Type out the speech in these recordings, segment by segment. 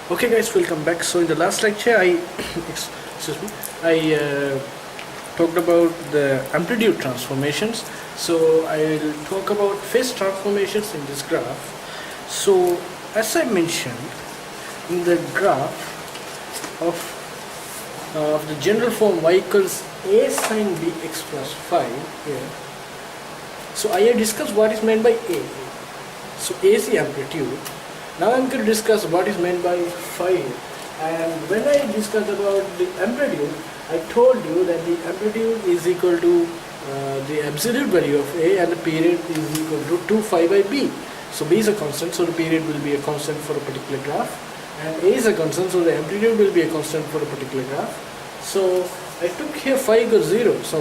Okay guys, welcome back. So in the last lecture excuse me, I talked about the amplitude transformations. So I will talk about phase transformations in this graph. So as I mentioned, in the graph of the general form y equals a sine bx plus phi here. So I have discussed what is meant by a. So a is the amplitude. Now I'm going to discuss what is meant by phi. And when I discussed about the amplitude, I told you that the amplitude is equal to the absolute value of A, and the period is equal to 2 phi by B. So B is a constant, so the period will be a constant for a particular graph. And A is a constant, so the amplitude will be a constant for a particular graph. So I took here phi equals 0. So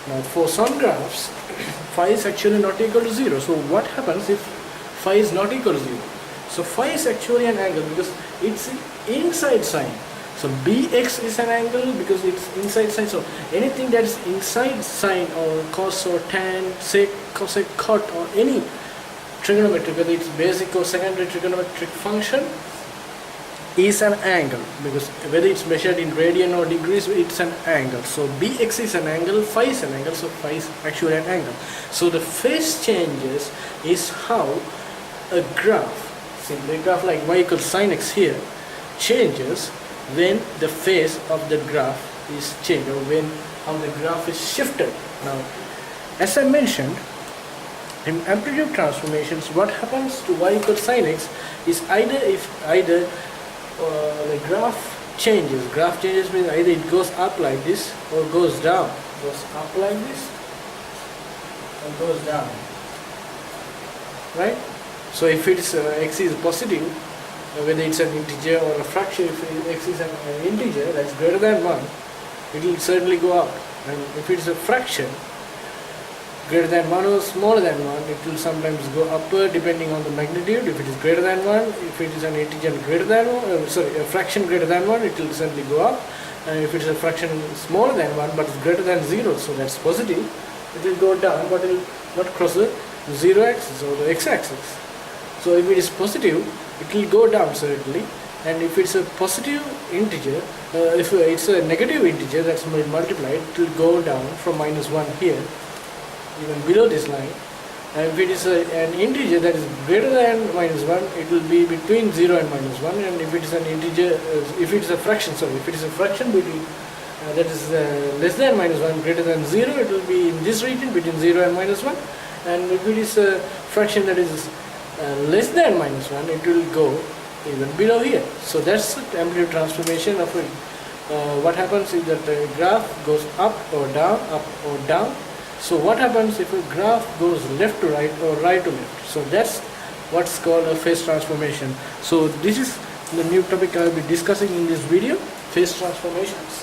now for some graphs, phi is actually not equal to 0. So what happens if phi is not equal to 0? So phi is actually an angle because it's inside sine. So bx is an angle because it's inside sine. So anything that is inside sine or cos or tan, sec, cosec, cot, or any trigonometry, whether it's basic or secondary trigonometric function, is an angle, because whether it's measured in radian or degrees, it's an angle. So bx is an angle, phi is an angle, so phi is actually an angle. So the phase changes is how a graph, simply a graph like y equals sine x here, changes when the phase of the graph is changed, or when how the graph is shifted. Now, as I mentioned, in amplitude transformations, what happens to y equals sine x is either the graph changes. Graph changes means either it goes up like this or goes down. Goes up like this or goes down. Right? So if it's x is positive, whether it's an integer or a fraction, if x is an integer that's greater than 1, it will certainly go up. And if it's a fraction greater than 1 or smaller than 1, it will sometimes go upward depending on the magnitude. If it is greater than 1, if it is an integer greater than 1, a fraction greater than 1, it will certainly go up. And if it is a fraction smaller than 1 but it's greater than 0, so that's positive, it will go down, but it will not cross the 0 axis or the x axis. So if it is positive, it will go down certainly, and if it's a positive integer, if it's a negative integer that's multiplied, it will go down from -1 here, even below this line. And if it is an integer that is greater than -1, it will be between 0 and -1. And if it is an integer, if it is a fraction, if it is a fraction between that is less than -1, greater than 0, it will be in this region between 0 and -1. And if it is a fraction that is less than -1, it will go even below here. So that's the amplitude transformation of it. What happens is that the graph goes up or down, up or down. So what happens if a graph goes left to right or right to left? So that's what's called a phase transformation. So this is the new topic I will be discussing in this video: phase transformations.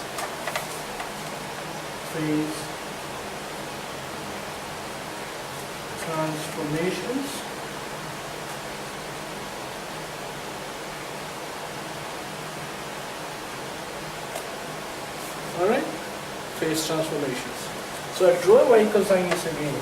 Phase transformations. Alright, phase transformations. So I draw y equals sine x again.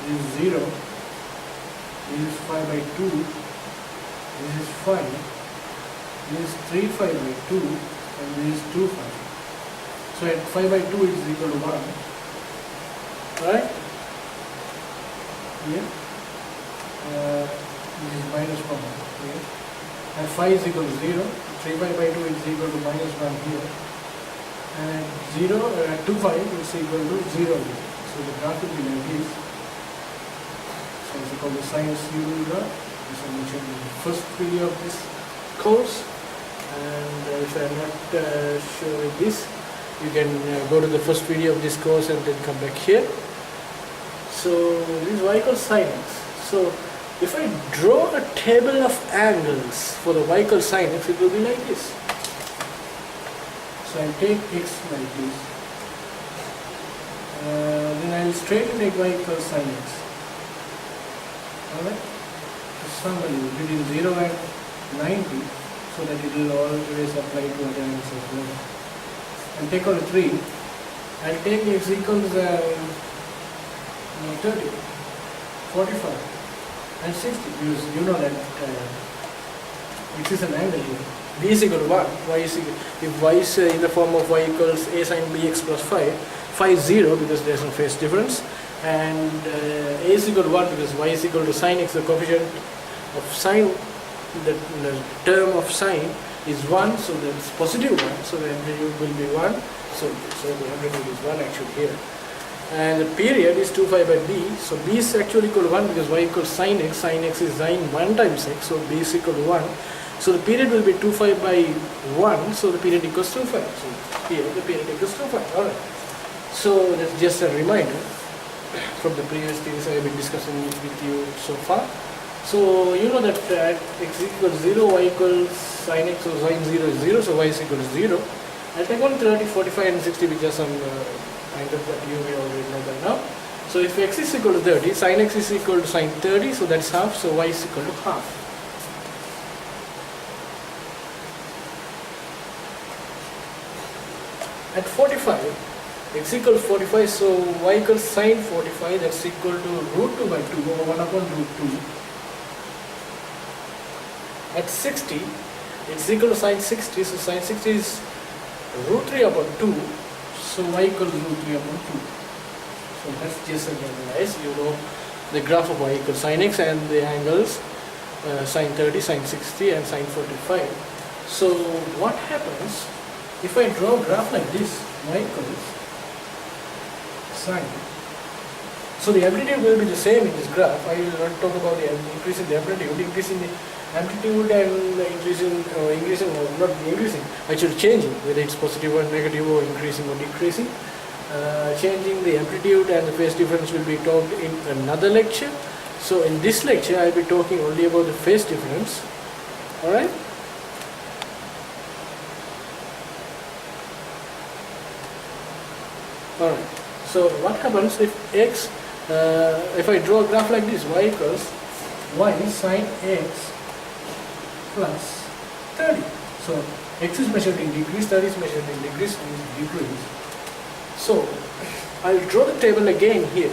This is 0, this is phi by 2, this is phi, this is 3 phi by 2, and this is 2 phi. So at phi by 2 it is equal to 1, right? Here, this is -1 here, and phi is equal to 0. 3 phi by 2 is equal to -1 here, and 2 phi is equal to 0 here. So the graph will be like this. So it's called the sine series graph. This I mentioned in the first video of this course, and if I am not showing this, you can go to the first video of this course and then come back here. So this is y equals sine x. So if I draw a table of angles for the y equals sine x, it will be like this. So I take x like this, then I will straighten take y equals sine x. Alright, so some value between 0 and 90. so that it will always apply to other ends as well. And take on 3, and take x equals 30, 45 and 60, because you know that it is an angle here. B is equal to 1, y is equal, if y is in the form of y equals a sine bx plus 5, phi is 0 because there is no phase difference, and a is equal to 1 because y is equal to sine x, the coefficient of sine, the term of sine is 1, so that's positive 1, so the amplitude will be 1, so the amplitude is 1 actually here. And the period is 2 pi by b, so b is actually equal to 1 because y equals sine x is sine 1 times x, so b is equal to 1. So the period will be 2 pi by 1, so the period equals 2 pi. So here the period equals 2 pi. Alright. So that's just a reminder from the previous things I have been discussing with you so far. So you know that at x equals 0, y equals sine x, so sine 0 is 0, so y is equal to 0. I'll take on 30, 45 and 60, which are some angles that you may already know by now. So if x is equal to 30, sine x is equal to sine 30, so that's half, so y is equal to half. At 45, x equals 45, so y equals sine 45, that's equal to root 2 by 2, or 1 upon root 2. At 60, it's equal to sine 60, so sine 60 is root 3 upon 2, so y equals root 3 upon 2. So that's just analyze, you know the graph of y equals sine x and the angles sine 30, sine 60 and sine 45. So what happens if I draw a graph like this, y equals sine. So the amplitude will be the same in this graph. I will not talk about the increase in the amplitude, increasing the amplitude and increasing or not increasing, actually changing, whether it's positive or negative or increasing or decreasing. Changing the amplitude and the phase difference will be talked in another lecture. So in this lecture I will be talking only about the phase difference. Alright? Alright, so what happens if x, if I draw a graph like this, y equals y sine x plus 30. So x is measured in degrees, 30 is measured in degrees, So I will draw the table again here.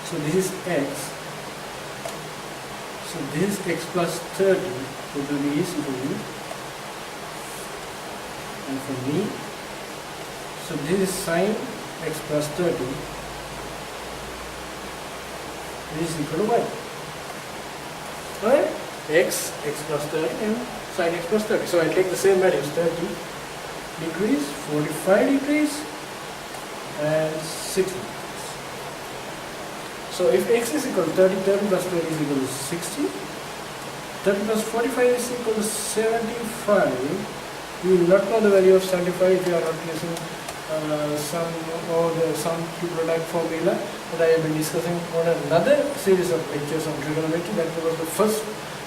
So this is x. So this is x plus 30, so it will be easy to me. And for me, so this is sine x plus 30. This is equal to y. Alright? X plus 30 and sine x plus 30. So I'll take the same values, 30 degrees, 45 degrees and 60 degrees. So if x is equal to 30, 30 plus 20 is equal to 60, 30 plus 45 is equal to 75. You will not know the value of 75 if you are not using some product formula that I have been discussing on another series of lectures on trigonometry. That was the first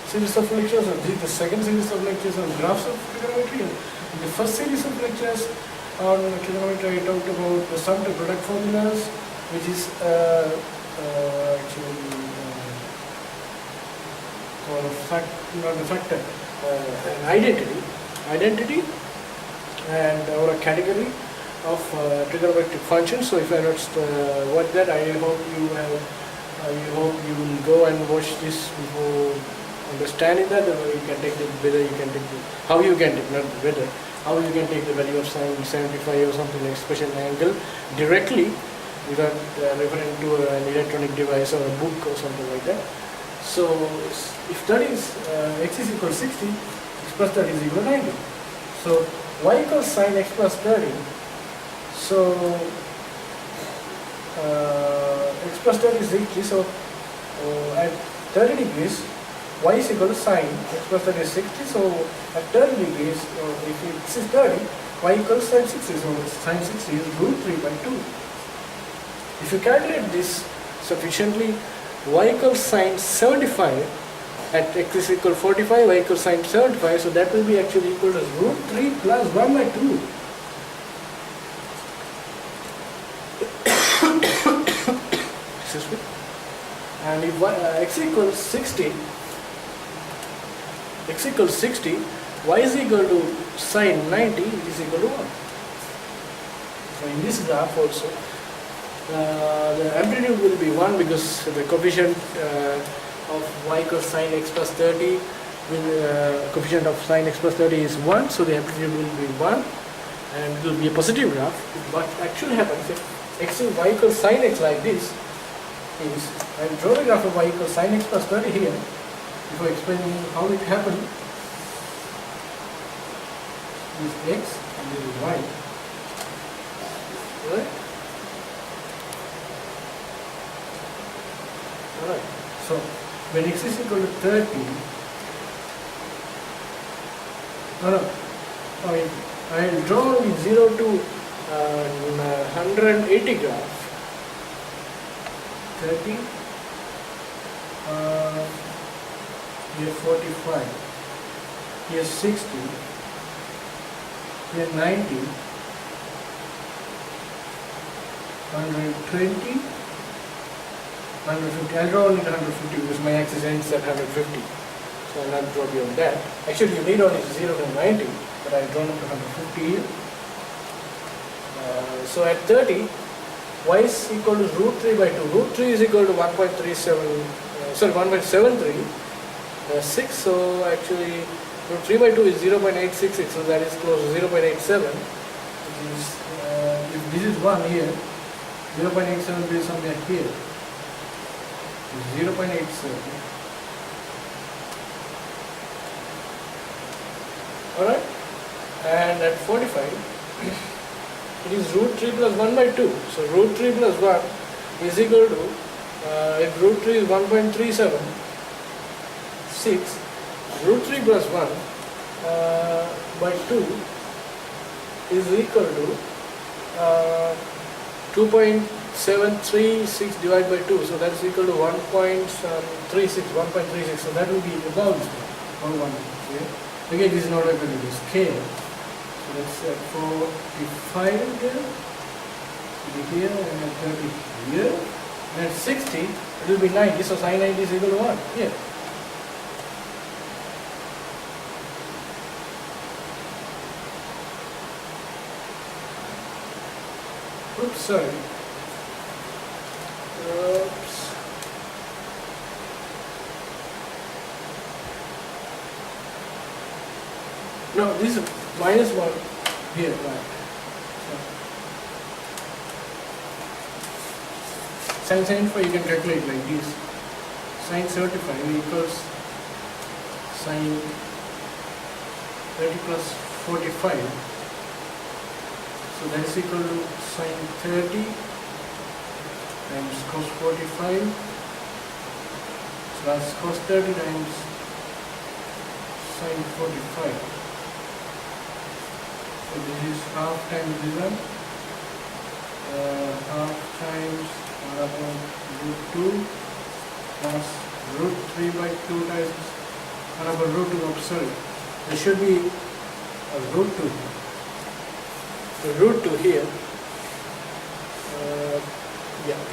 series of lectures, and this is the second series of lectures on graphs of trigonometry. In the first series of lectures on trigonometry, I talked about the sum to product formulas, which is actually called a factor, an identity, and or a category of trigonometric functions. So if I not watch that, I hope you will go and watch this before understanding that, or you can take the whether you can take the how you can take, not whether, how you can take the value of sine 75 or something like special angle directly without referring to an electronic device or a book or something like that. So if that is x is equal to 60, x plus 30 is equal to 90. So y equals sine x plus 30. So x plus 30 is 60. So at 30 degrees, y is equal to sine x plus 30 is 60. So at 30 degrees, if x is 30, y equals sine 60. So sine 60 is root 3 by 2. If you calculate this sufficiently, y equals sine 75 at x is equal to 45, y equals sine 75, so that will be actually equal to root 3 plus 1 by 2. And if x equals 60, y is equal to sine 90 is equal to 1. So in this graph also, the amplitude will be 1 because the coefficient of y equals sine x plus 30 coefficient of sine x plus 30 is 1, so the amplitude will be 1 and it will be a positive graph. What actually happens if y equals sine x like this is, I will draw the graph of y equals sine x plus 30 here before explaining how it happened. This is x and this is y. Right? Alright, so when x is equal to 30, I will draw only 0 to 180 graph. 30, here 45, here 60, here 90, 120, 150. I'll draw only 150 because my axis ends at 150. So I'll not draw beyond that. Actually, you need only 0 to 90, but I've drawn up to 150 here. So at 30, y is equal to root 3 by 2. Root 3 is equal to 1.6. So actually, root 3 by 2 is 0.866. So that is close to 0.87. Which is, if this is 1 here, 0.87 will be somewhere here. 0.87. Alright, and at 45, it is root 3 plus 1 by 2. So root 3 plus 1 is equal to, if root 3 is 1.376, root 3 plus 1 by 2 is equal to 2.736 divided by 2. So that is equal to 1.36. So that will be about this one. Okay. Again, this is not going to be scale. So let's say 45 here, and at 30 here, and at 60 it will be 90. So sin 90 is equal to 1 here. Oops, sorry. Oops. No, this is minus 1 here, right. So, sin 75 you can calculate like this. Sin 75 equals sin 30 plus 45. So that is equal to sin 30 times cos 45. So that's cos 30 times sin 45. So this is half times this one, half times 1 upon root 2 plus root 3 by 2 times 1 upon root 2. Oh, sorry, there should be a root 2. The root 2 here.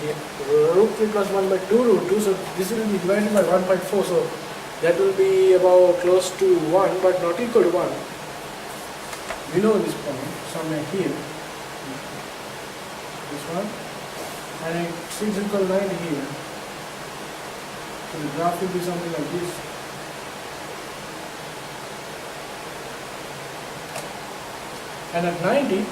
Here. Root 3 plus 1 by 2 root 2. So this will be divided by 1.4. So that will be about close to 1, but not equal to 1. Below this point, somewhere here, this one, and it seems equal to 90 here. So the graph will be something like this. And at 90,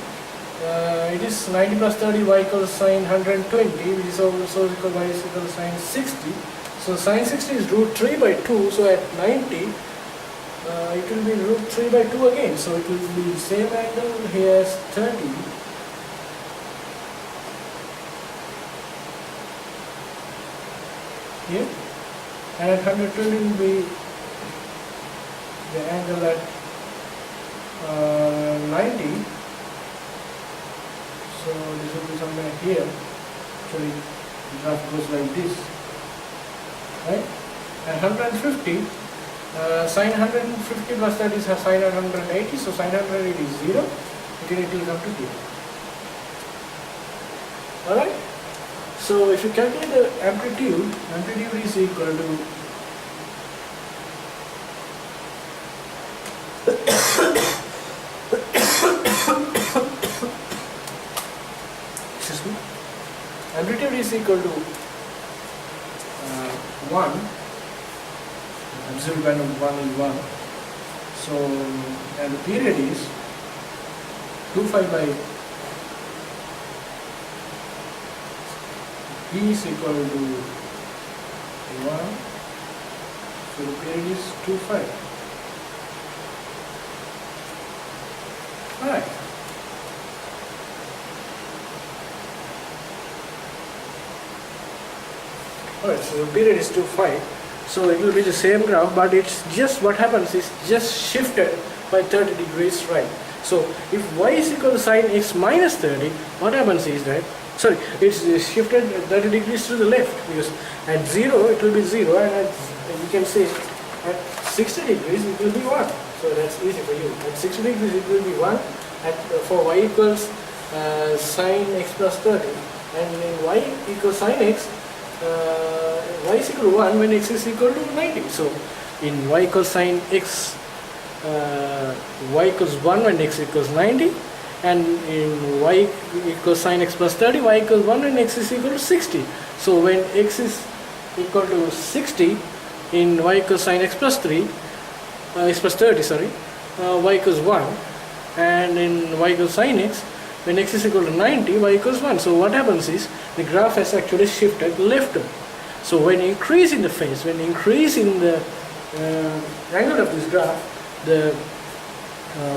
it is 90 plus 30 y equals sin 120, which is also equal y is equal to sin 60. So sin 60 is root 3 by 2, so at 90, it will be root 3 by 2 again. So it will be same angle here as 30. Here. And at 120 will be the angle at 90. So this will be somewhere here. Actually, the graph goes like this. Right? And 150. Sin 150 plus that is sin 180, so sin 180 is 0, again it will come to 0. Alright, So if you calculate the amplitude is equal to excuse me, amplitude is equal to 1, absolute value of 1 is 1. So, and the period is 2 pi by P is equal to 1. So the period is 2 pi. Alright. Alright, so the period is 2 pi. So it will be the same graph, but it's just what happens is just shifted by 30 degrees right. So if y is equal to sin x minus 30, what happens is that, sorry, it's shifted 30 degrees to the left, because at 0 it will be 0, and you can say at 60 degrees it will be 1. So that's easy for you. At 60 degrees it will be 1, for y equals sin x plus 30, and in y equals sin x, y is equal to 1 when x is equal to 90. So in y equals sin x, y equals 1 when x equals 90, and in y equals sin x plus 30, y equals 1 when x is equal to 60. So when x is equal to 60 in y equals sin x plus 3, x plus 30, sorry, y equals 1, and in y equals sin x, when x is equal to 90, y equals 1. So what happens is the graph has actually shifted leftward. So when increase in the phase, when increase in the angle of this graph, the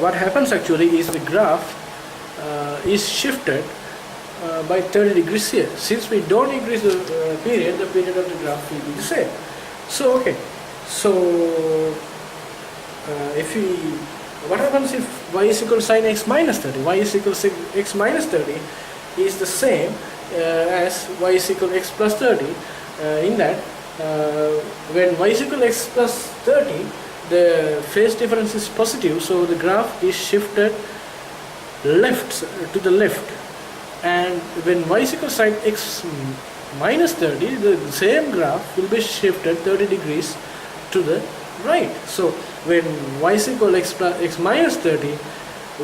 what happens actually is the graph is shifted by 30 degrees here. Since we don't increase the period of the graph will be the same. So okay, so what happens if y is equal to sin x minus 30? Y is equal to x minus 30 is the same as y is equal to x plus 30. In that, when y is equal to x plus 30, the phase difference is positive, so the graph is shifted left to the left. And when y is equal to sin x minus 30, the same graph will be shifted 30 degrees to the right. So when y is equal to x minus 30,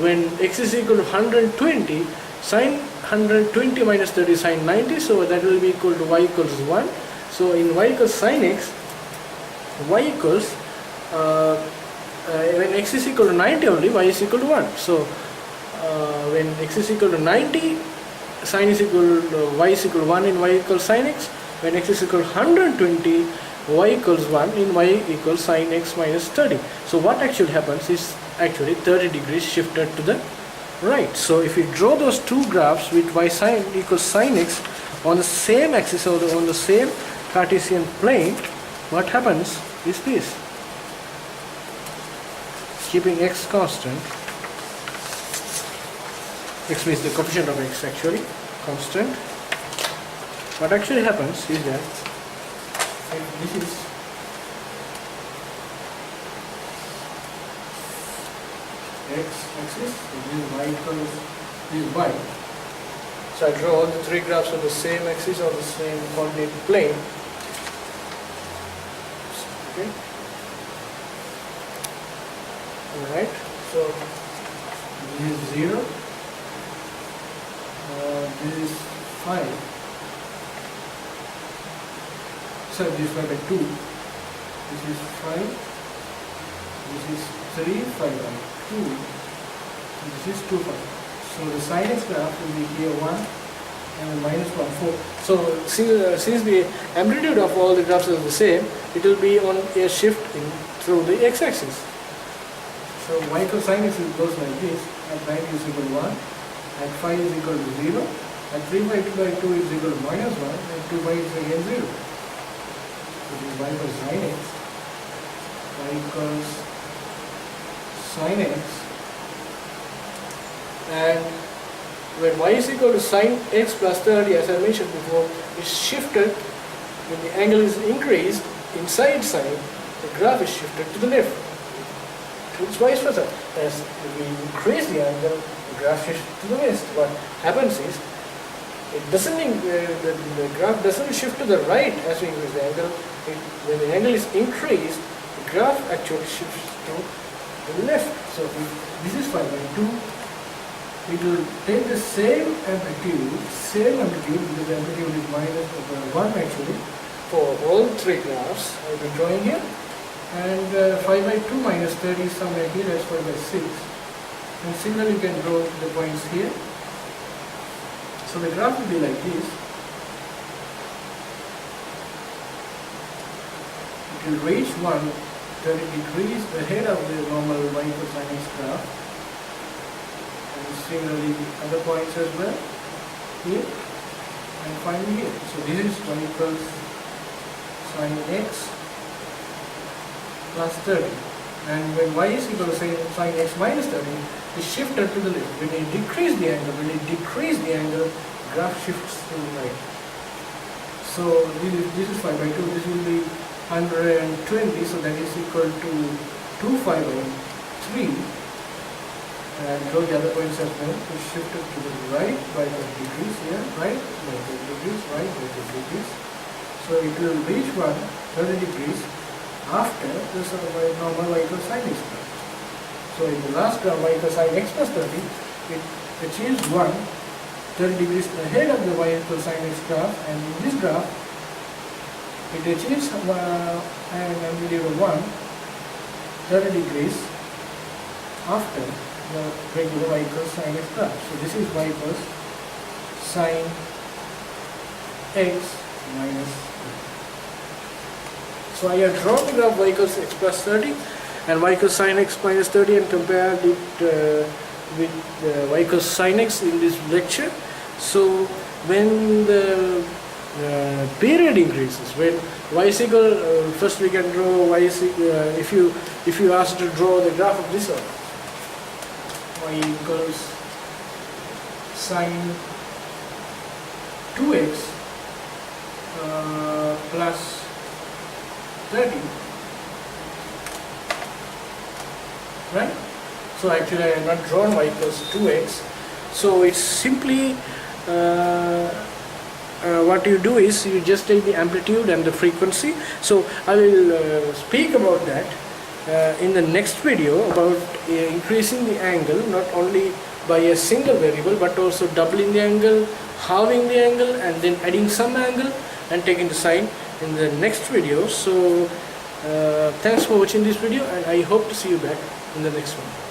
when x is equal to 120, sin 120 minus 30 is sin 90, so that will be equal to y equals 1. So in y equals sin x, y equals when x is equal to 90 only, y is equal to 1. So when x is equal to 90, sin is equal to y is equal to 1 in y equals sin x. When x is equal to 120, y equals 1 in y equals sin x minus 30. So what actually happens is actually 30 degrees shifted to the right. So if we draw those two graphs with y sin equals sin x on the same axis or on the same Cartesian plane, what happens is this. Keeping x constant, x means the coefficient of x actually, constant. What actually happens is that this is x-axis, this is y equals this is y. So I draw all the three graphs on the same axis or the same coordinate plane. Okay. Alright, so this is 0, this is 5, so this is 5 by 2, this is 5, this is 3, 5 by 2, this is 2, 5. So the sin x graph will be here 1 and minus 1, 4. So since the amplitude of all the graphs is the same, it will be on a shift through the x-axis. So y equals sin x goes like this, at 9 is equal to 1, at 5 is equal to 0, at 3 by 2 by 2 is equal to minus 1, and 2 by is again 0. So this is y equals sin x, y equals sin x, and when y is equal to sin x plus 30, as I mentioned before, is shifted, when the angle is increased inside sine, the graph is shifted to the left. It's vice versa. As we increase the angle, the graph shifts to the west. What happens is it doesn't the graph doesn't shift to the right as we increase the angle. When the angle is increased, the graph actually shifts to the left. So this is 5 by 2. It will take the same amplitude because the amplitude is minus 1 actually for all three graphs I've been drawing here. And 5 by 2 minus 30 is somewhere here, that's 5 by 6. And similarly you can draw the points here. So the graph will be like this. It will reach 30 degrees ahead of the normal y equals sin x graph. And similarly the other points as well, here and finally here. So this is y equals sin x plus 30. And when y is equal to sin x minus 30, it shifted to the left. When you decrease the angle, graph shifts to the right. So this is 5 by 2, this will be 120, so that is equal to 2 5 by 3. And draw the other points as well. It shifted to the right by 30 degrees here, right by 30 degrees, right by 30 degrees. So it will reach 30 degrees after this normal y equals sin x graph. So in the last graph y equals sin x plus 30, it achieves 30 degrees ahead of the y equals sin x graph, and in this graph it achieves an amplitude of 30 degrees after the regular y equals sin x graph. So this is y equals sin x minus 30. So I have drawn the graph y equals x plus 30 and y equals sin x minus 30 and compared it with y equals sin x in this lecture. So when the period increases, when y is equal, first we can draw y is if you ask to draw the graph of this one, y equals sin 2x plus 30, right? So actually I have not drawn y equals 2x. So it's simply what you do is you just take the amplitude and the frequency. So I will speak about that in the next video about increasing the angle not only by a single variable but also doubling the angle, halving the angle, and then adding some angle and taking the sign in the next video. So thanks for watching this video, and I hope to see you back in the next one.